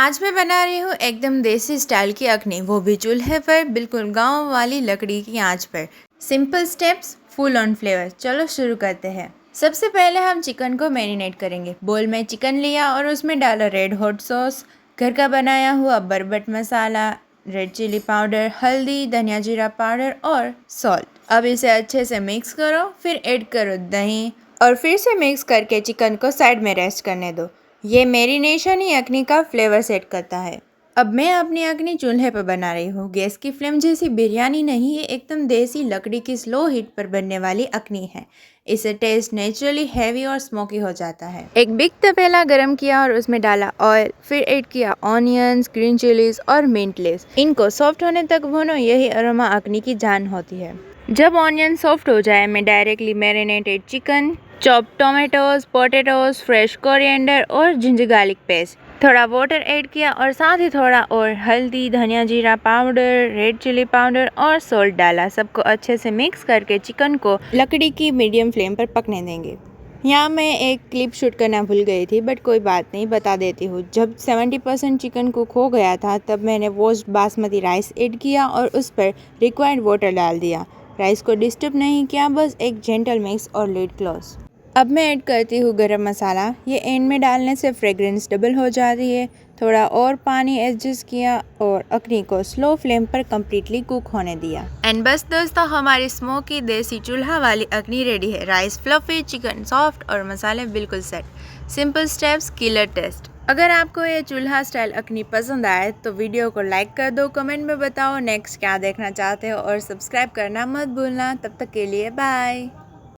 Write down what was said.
आज मैं बना रही हूँ एकदम देसी स्टाइल की अखनी, वो भी चूल्हे पर, बिल्कुल गांव वाली लकड़ी की आंच पर। Simple steps, full on flavour. चलो शुरू करते हैं। सबसे पहले हम चिकन को मैरिनेट करेंगे। बोल में चिकन लिया और उसमें डाला रेड हॉट सॉस, घर का बनाया हुआ बरबट मसाला, रेड चिली पाउडर, हल्दी, धनिया जीरा पाउडर और सॉल्ट। अब इसे अच्छे से मिक्स करो, फिर ऐड करो दही और फिर से मिक्स करके चिकन को साइड में रेस्ट करने दो। ये मैरिनेशन ही अखनी का फ्लेवर सेट करता है। अब मैं अपनी अखनी चूल्हे पर बना रही हूँ। गैस की फ्लेम जैसी बिरयानी नहीं, ये एकदम देसी लकड़ी की स्लो हीट पर बनने वाली अखनी है। इससे टेस्ट नेचुरली हैवी और स्मोकी हो जाता है। एक बिग तपेला गरम किया और उसमें डाला ऑयल, फिर ऐड किया ऑनियंस, ग्रीन चिलीज और मिंट लीव्स। इनको सॉफ्ट होने तक भूनो, यही अरोमा अखनी की जान होती है। जब ऑनियन सॉफ्ट हो जाए, मैं directly marinated chicken, chop tomatoes, potatoes, fresh coriander और जिंजर गार्लिक पेस्ट, थोड़ा वाटर ऐड किया और साथ ही थोड़ा और हल्दी, धनिया जीरा पाउडर, रेड चिली पाउडर और सॉल्ट डाला। सबको अच्छे से मिक्स करके चिकन को लकड़ी की मीडियम फ्लेम पर पकने देंगे। यहाँ मैं एक क्लिप शूट करना भूल गई थी, बट कोई बात नहीं, बता देती हूँ। जब 70% चिकन कुक हो गया था, तब मैंने वॉश्ड बासमती राइस ऐड किया और उस पर रिक्वायर्ड वाटर डाल दिया। राइस को डिस्टर्ब नहीं किया, बस एक जेंटल मिक्स और लिड क्लोज। अब मैं ऐड करती हूँ गरम मसाला। ये एंड में डालने से फ्रेग्रेंस डबल हो जाती है। थोड़ा और पानी एडजस्ट किया और अखनी को स्लो फ्लेम पर कम्प्लीटली कुक होने दिया। एंड बस दोस्तों, हमारी स्मोकी देसी चूल्हा वाली अखनी रेडी है। राइस फ्लफी, चिकन सॉफ्ट और मसाले बिल्कुल सेट। Simple steps, killer taste. अगर आपको ये चूल्हा स्टाइल अखनी पसंद आए तो वीडियो को लाइक कर दो, कमेंट में बताओ नेक्स्ट क्या देखना चाहते हो और सब्सक्राइब करना मत भूलना। तब तक के लिए बाय।